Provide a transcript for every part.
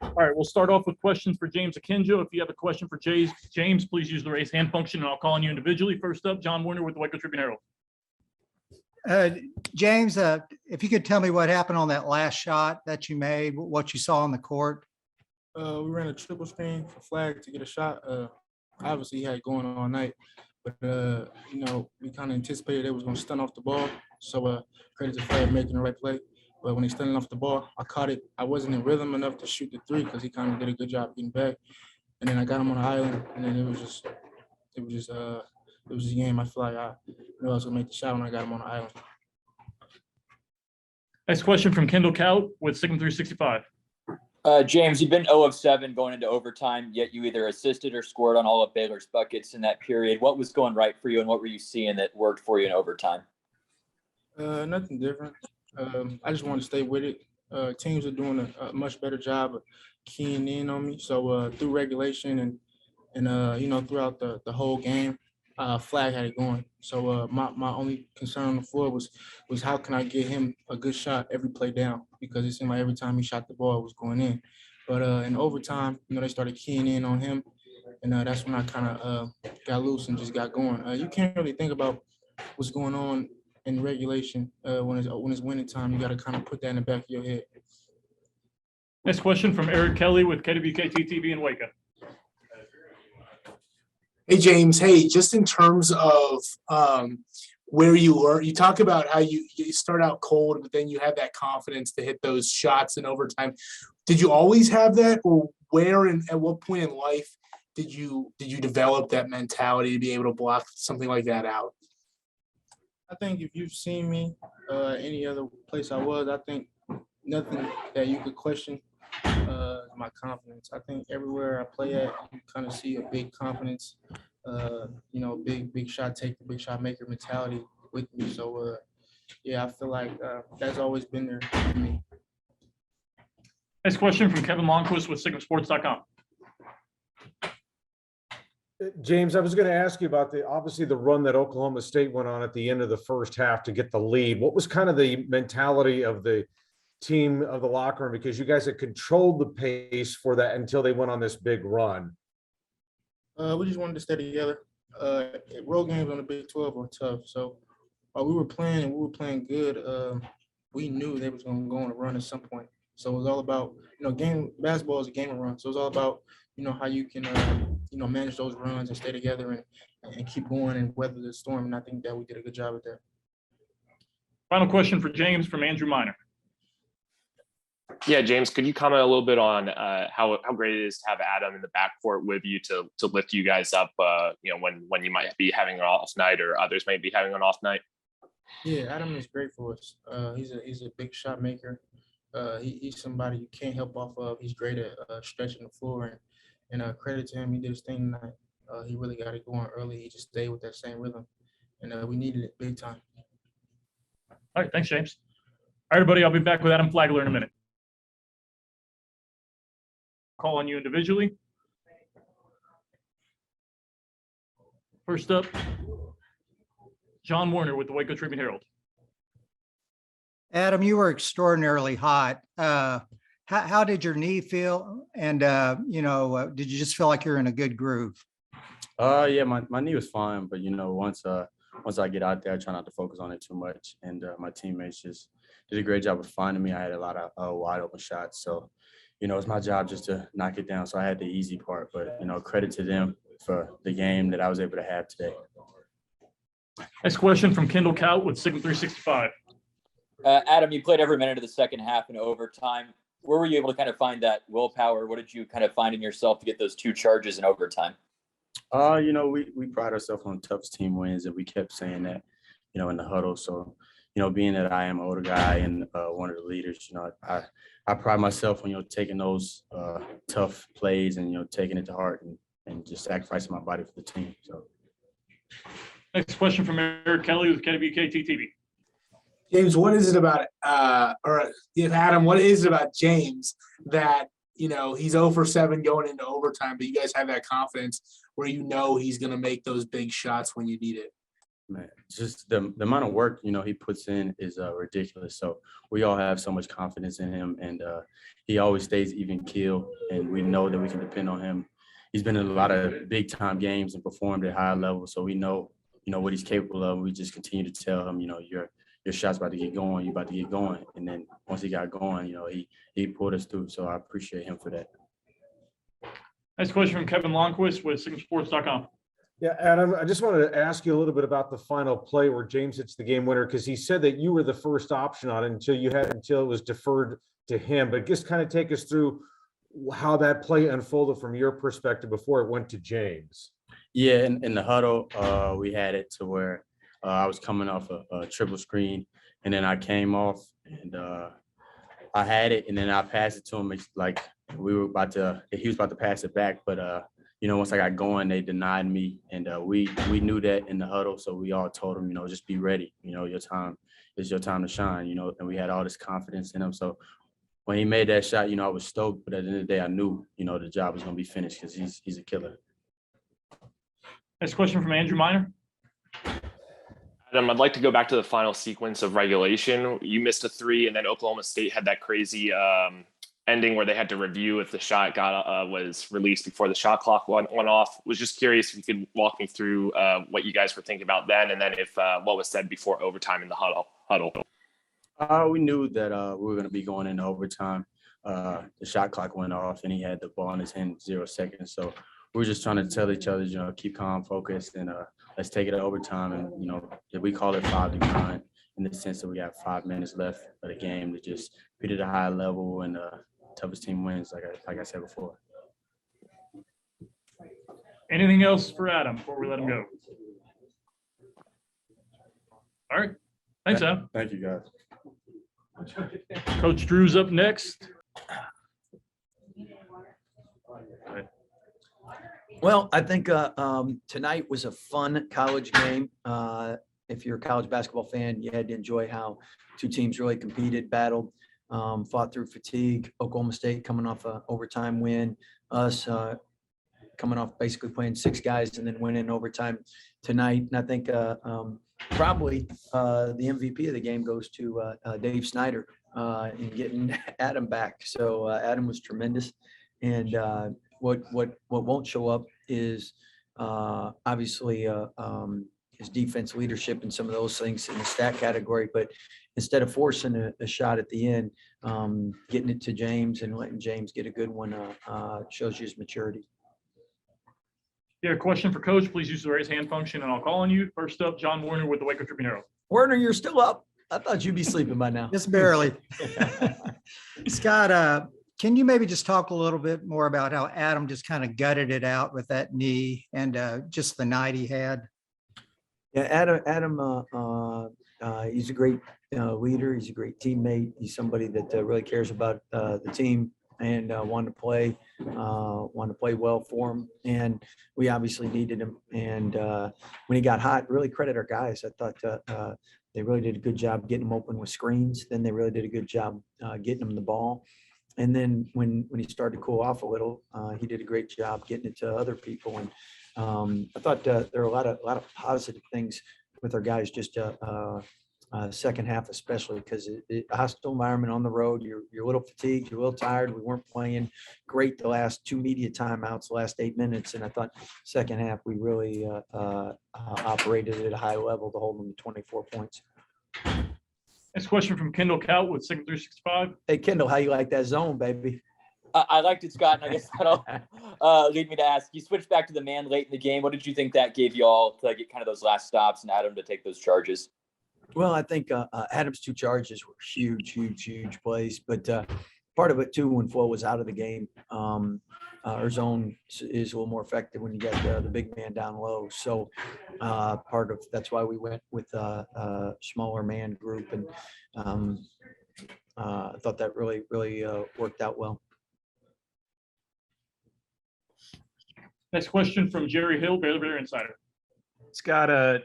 All right, we'll start off with questions for James Akinjo. If you have a question for James, please use the raise hand function, and I'll call on you individually. First up, John Warner with the Waco Tribune Herald. James, if you could tell me what happened on that last shot that you made, what you saw on the court. We ran a triple screen for Flag to get a shot. Obviously, he had it going all night, but we kind of anticipated they was going to stun off the ball. So credit to Flag making the right play. But when he stunning off the ball, I caught it. I wasn't in rhythm enough to shoot the three because he kind of did a good job getting back. And then I got him on the island, and then it was just a game. I feel like I knew I was gonna make the shot when I got him on the island. Next question from Kendall Kaut with Sigma 365. James, you've been 0 of 7 going into overtime, yet you either assisted or scored on all of Baylor's buckets in that period. What was going right for you, and what were you seeing that worked for you in overtime? Nothing different. I just want to stay with it. Teams are doing a much better job of keying in on me. So through regulation and throughout the whole game, Flag had it going. So my only concern on the floor was how can I get him a good shot every play down, because it seemed like every time he shot the ball, it was going in. But in overtime, they started keying in on him, and that's when I kind of got loose and just got going. You can't really think about what's going on in regulation when it's winning time. You got to kind of put that in the back of your head. Next question from Eric Kelly with KWKT-TV in Waco. Hey, James. Hey, just in terms of where you were, you talk about how you start out cold, but then you have that confidence to hit those shots in overtime. Did you always have that, or where and at what point in life did you develop that mentality to be able to block something like that out? I think if you've seen me any other place I was, I think nothing that you could question my confidence. I think everywhere I play at, you kind of see a big confidence, big shot taker, big shot maker mentality with me. So, I feel like that's always been there for me. Next question from Kevin Longquist with SigmaSports.com. James, I was going to ask you about obviously the run that Oklahoma State went on at the end of the first half to get the lead. What was kind of the mentality of the team, of the locker room, because you guys had controlled the pace for that until they went on this big run? We just wanted to stay together. Road games on the Big 12 were tough, so we were playing good. We knew they was going to go on a run at some point. So it was all about, basketball is a game of runs. So it was all about, how you can, manage those runs and stay together and keep going and weather the storm. And I think that we did a good job at that. Final question for James from Andrew Miner. Yeah, James, could you comment a little bit on how great it is to have Adam in the backcourt with you to lift you guys up, when you might be having an off night or others might be having an off night? Yeah, Adam is great for us. He's a big shot maker. He's somebody you can't help off of. He's great at stretching the floor, and credit to him. He did his thing tonight. He really got it going early. He just stayed with that same rhythm, and we needed it big time. All right, thanks, James. All right, everybody, I'll be back with Adam Flagler in a minute. Call on you individually. First up, John Warner with the Waco Tribune Herald. Adam, you were extraordinarily hot. How did your knee feel? And, did you just feel like you're in a good groove? Yeah, my knee was fine, but, once I get out there, I try not to focus on it too much. And my teammates just did a great job of finding me. I had a lot of wide open shots. So, it's my job just to knock it down. So I had the easy part, but, credit to them for the game that I was able to have today. Next question from Kendall Kaut with Sigma 365. Adam, you played every minute of the second half in overtime. Where were you able to kind of find that willpower? What did you kind of find in yourself to get those 2 charges in overtime? We pride ourselves on toughest team wins, and we kept saying that, in the huddle. So, being that I am an older guy and one of the leaders, I pride myself on, taking those tough plays and, taking it to heart and just sacrificing my body for the team. So. Next question from Eric Kelly with KWKT-TV. James, what is it about, Adam, what is it about James that, he's 0 for 7 going into overtime, but you guys have that confidence where he's going to make those big shots when you need it? Man, just the amount of work, he puts in is ridiculous. So we all have so much confidence in him, and he always stays even keel, and we know that we can depend on him. He's been in a lot of big time games and performed at high levels, so we know, what he's capable of. We just continue to tell him, your shot's about to get going, you about to get going. And then once he got going, he pulled us through. So I appreciate him for that. Next question from Kevin Longquist with SignatureSports.com. Yeah, Adam, I just wanted to ask you a little bit about the final play where James hits the game winner, because he said that you were the first option on it until it was deferred to him. But just kind of take us through how that play unfolded from your perspective before it went to James. Yeah, in the huddle, we had it to where I was coming off a triple screen, and then I came off, and I had it, and then I passed it to him. It's like he was about to pass it back, but once I got going, they denied me, and we knew that in the huddle, so we all told him, just be ready. Your time is your time to shine. And we had all this confidence in him. So when he made that shot, I was stoked, but at the end of the day, I knew, the job was going to be finished because he's a killer. Next question from Andrew Miner. Adam, I'd like to go back to the final sequence of regulation. You missed a 3, and then Oklahoma State had that crazy ending where they had to review if the shot was released before the shot clock went off. Was just curious if you could walk me through what you guys were thinking about then, and then if what was said before overtime in the huddle. We knew that we were going to be going into overtime. The shot clock went off, and he had the ball in his hand 0 seconds. So we were just trying to tell each other, keep calm, focused, and let's take it to overtime. And, if we call it 5-9 in the sense that we got 5 minutes left of the game to just beat it at a high level, and toughest team wins, like I said before. Anything else for Adam before we let him go? All right. Thanks, Adam. Thank you, guys. Coach Drew's up next. Well, I think tonight was a fun college game. If you're a college basketball fan, you had to enjoy how 2 teams really competed, battled, fought through fatigue. Oklahoma State coming off an overtime win. Us coming off basically playing 6 guys and then winning overtime tonight. And I think probably the MVP of the game goes to Dave Snyder in getting Adam back. So Adam was tremendous. And what won't show up is obviously his defense leadership and some of those things in the stat category. But instead of forcing a shot at the end, getting it to James and letting James get a good one shows you his maturity. Yeah, a question for Coach. Please use the raise hand function, and I'll call on you. First up, John Warner with the Waco Tribune Herald. Warner, you're still up? I thought you'd be sleeping by now. Just barely. Scott, can you maybe just talk a little bit more about how Adam just kind of gutted it out with that knee and just the night he had? Yeah, Adam, he's a great leader. He's a great teammate. He's somebody that really cares about the team and wanted to play well for him. And we obviously needed him. And when he got hot, really credit our guys. I thought they really did a good job getting him open with screens. Then they really did a good job getting him the ball. And then when he started to cool off a little, he did a great job getting it to other people. And I thought there were a lot of positive things with our guys, just second half especially, because a hostile environment on the road. You're a little fatigued, you're a little tired. We weren't playing great the last 2 media timeouts, the last 8 minutes, and I thought second half we really operated at a high level to hold them to 24 points. Next question from Kendall Kaut with Signature 365. Hey Kendall, how you like that zone, baby? I liked it, Scott, and I guess that'll lead me to ask. You switched back to the man late in the game. What did you think that gave you all to get kind of those last stops and Adam to take those charges? Well, I think Adam's 2 charges were huge plays, but part of it too, when Flo was out of the game, our zone is a little more effective when you got the big man down low. So part of that's why we went with a smaller man group, and I thought that really worked out well. Next question from Jerry Hill, Baylor Insider. Scott,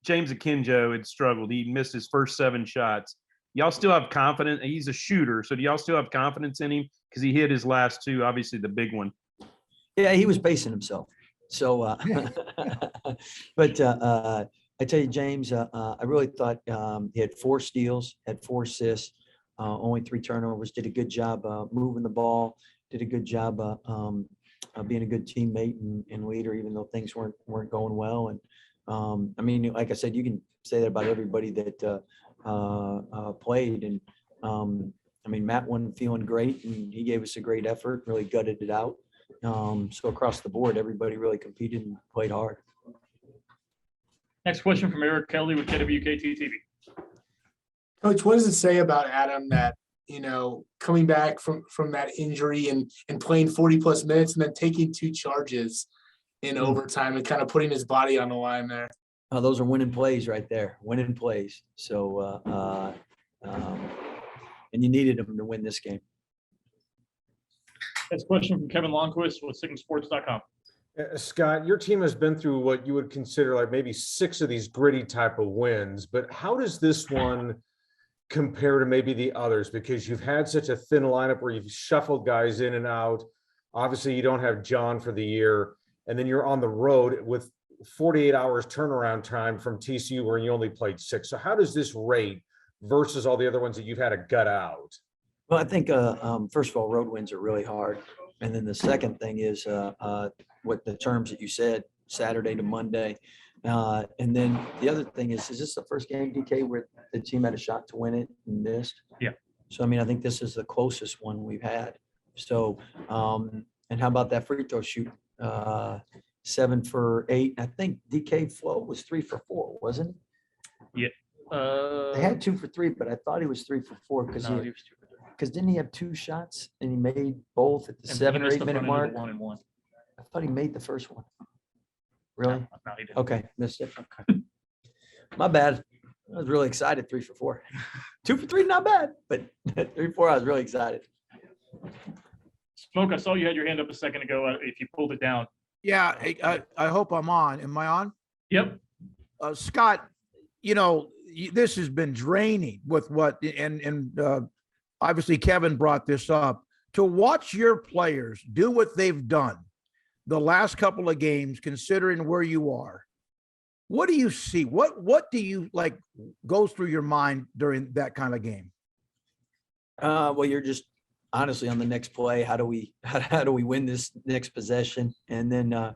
James Akinjo had struggled. He missed his first 7 shots. Y'all still have confidence? He's a shooter, so do y'all still have confidence in him? Because he hit his last 2, obviously the big one. Yeah, he was pacing himself. So, but I tell you, James, I really thought he had 4 steals, had 4 assists, only 3 turnovers, did a good job moving the ball, did a good job being a good teammate and leader, even though things weren't going well. And I mean, like I said, you can say that about everybody that played. And I mean, Matt wasn't feeling great, and he gave us a great effort, really gutted it out. So across the board, everybody really competed and played hard. Next question from Eric Kelly with KWKT TV. Coach, what does it say about Adam that, coming back from that injury and playing 40+ minutes and then taking 2 charges in overtime and kind of putting his body on the line there? Those are winning plays right there, winning plays. So, and you needed them to win this game. Next question from Kevin Longquist with SigmaSports.com. Scott, your team has been through what you would consider like maybe 6 of these gritty type of wins, but how does this one compare to maybe the others? Because you've had such a thin lineup where you've shuffled guys in and out. Obviously, you don't have John for the year, and then you're on the road with 48 hours turnaround time from TCU where you only played 6. So how does this rate versus all the other ones that you've had to gut out? Well, I think, first of all, road wins are really hard. And then the second thing is what the terms that you said, Saturday to Monday. And then the other thing is this the first game, DK, where the team had a shot to win it and missed? Yeah. So, I mean, I think this is the closest one we've had. So, and how about that free throw shoot? 7 for 8. I think DK Flo was 3 for 4, wasn't Yeah. They had 2 for 3, but I thought he was 3 for 4 because No, he was 2 for 3. didn't he have 2 shots and he made both at the And 7 he or missed 8 the minute front end of mark? the 1-and-1. I thought he made the first one. Really? No, he didn't. Okay, missed it. Okay. My bad. I was really excited. 3 for 4. 2 for 3, not bad, but 3 for 4, I was really excited. Smoke, I saw you had your hand up a second ago. If you pulled it down. Yeah, I hope I'm on. Am I on? Yep. Scott, this has been draining with what, and obviously Kevin brought this up. To watch your players do what they've done the last couple of games, considering where you are, what do you see? What do you like goes through your mind during that kind of game? Well, you're just honestly on the next play. How do we win this next possession? And then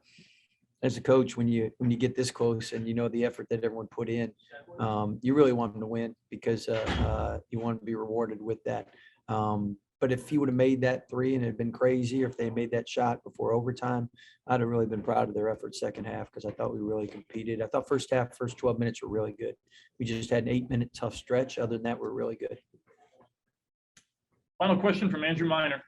as a coach, when you get this close and you know the effort that everyone put in, you really want them to win because you want to be rewarded with that. But if he would have made that 3 and it had been crazy, or if they made that shot before overtime, I'd have really been proud of their effort second half because I thought we really competed. I thought first 12 minutes were really good. We just had an 8-minute tough stretch. Other than that, we're really good. Final question from Andrew Miner.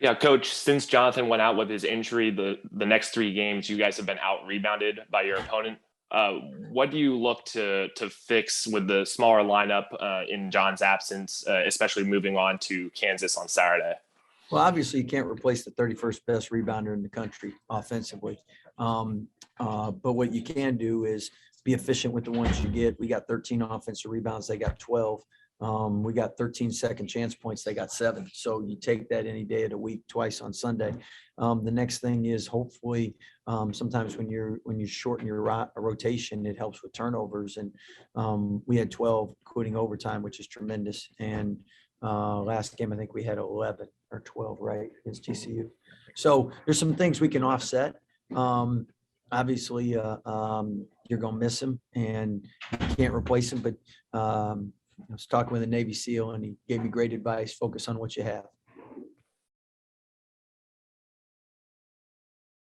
Yeah, Coach, since Jonathan went out with his injury, the next 3 games, you guys have been out-rebounded by your opponent. What do you look to fix with the smaller lineup in John's absence, especially moving on to Kansas on Saturday? Well, obviously, you can't replace the 31st best rebounder in the country offensively. But what you can do is be efficient with the ones you get. We got 13 offensive rebounds. They got 12. We got 13 second chance points. They got 7. So you take that any day of the week, twice on Sunday. The next thing is hopefully sometimes when you shorten your rotation, it helps with turnovers. And we had 12, including overtime, which is tremendous. And last game, I think we had 11 or 12, right, against TCU. So there's some things we can offset. Obviously, you're going to miss him and you can't replace him, but I was talking with a Navy SEAL and he gave me great advice. Focus on what you have.